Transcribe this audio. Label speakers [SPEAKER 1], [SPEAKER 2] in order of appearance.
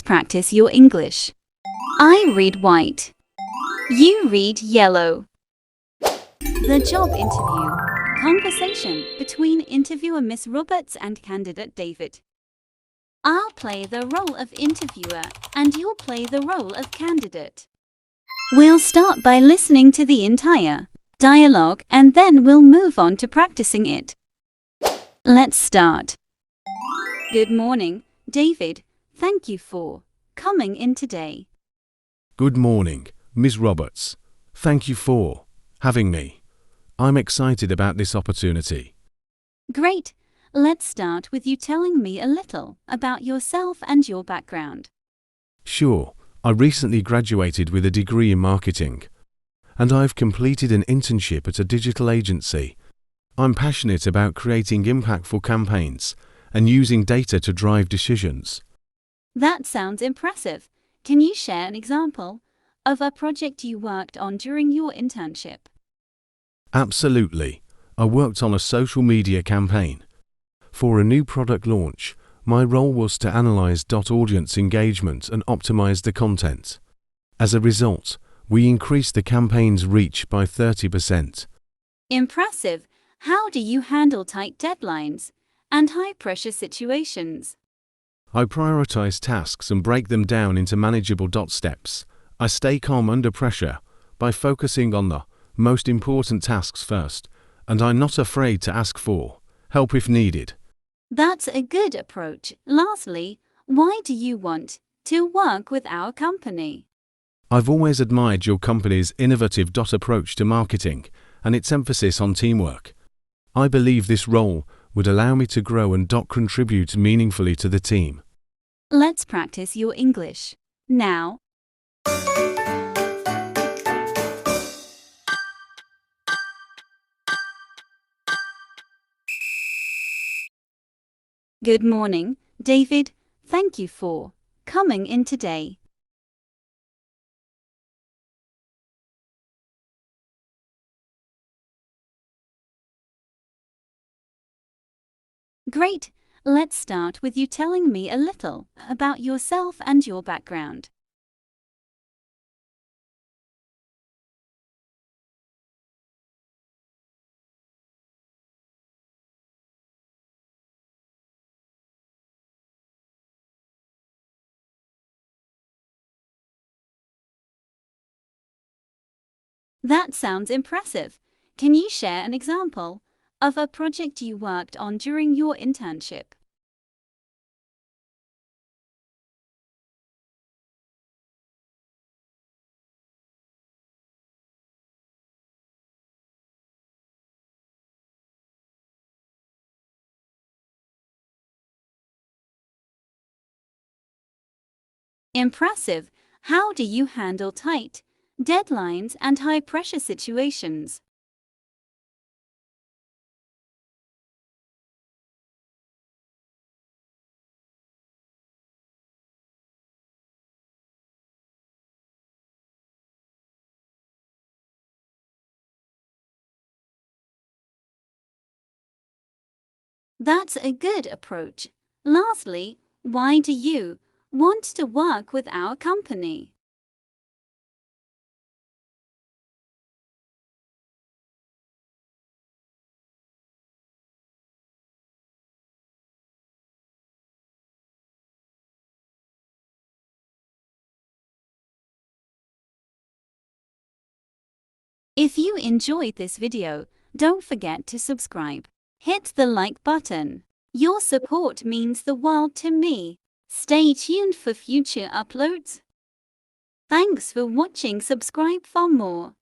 [SPEAKER 1] practice your English. I read white. You read yellow. The job interview. Conversation between interviewer Miss Roberts and candidate David. I'll play the role of interviewer and you'll play the role of candidate. We'll start by listening to the entire dialogue and then we'll move on to practicing it. Let's start. Good morning, David. Thank you for coming in today.
[SPEAKER 2] Good morning, Ms. Roberts. Thank you for having me. I'm excited about this opportunity.
[SPEAKER 1] Great. Let's start with you telling me a little about yourself and your background.
[SPEAKER 2] Sure, I recently graduated with a degree in marketing, and I've completed an internship at a digital agency. I'm passionate about creating impactful campaigns and using data to drive decisions.
[SPEAKER 1] That sounds impressive. Can you share an example of a project you worked on during your internship?
[SPEAKER 2] Absolutely. I worked on a social media campaign. For a new product launch, my role was to analyze audience engagement and optimize the content. As a result, we increased the campaign's reach by 30%.
[SPEAKER 1] Impressive. How do you handle tight deadlines and high-pressure situations?
[SPEAKER 2] I prioritize tasks and break them down into manageable steps. I stay calm under pressure by focusing on the most important tasks first, and I'm not afraid to ask for help if needed.
[SPEAKER 1] That's a good approach. Lastly, why do you want to work with our company?
[SPEAKER 2] I've always admired your company's innovative approach to marketing and its emphasis on teamwork. I believe this role would allow me to grow and contribute meaningfully to the team.
[SPEAKER 1] Let's practice your English now. Good morning, David. Thank you for coming in today. Great. Let's start with you telling me a little about yourself and your background. That sounds impressive. Can you share an example of a project you worked on during your internship? Impressive. How do you handle tight deadlines and high-pressure situations? That's a good approach. Lastly, why do you want to work with our company? If you enjoyed this video, don't forget to subscribe. Hit the like button. Your support means the world to me. Stay tuned for future uploads. Thanks for watching. Subscribe for more.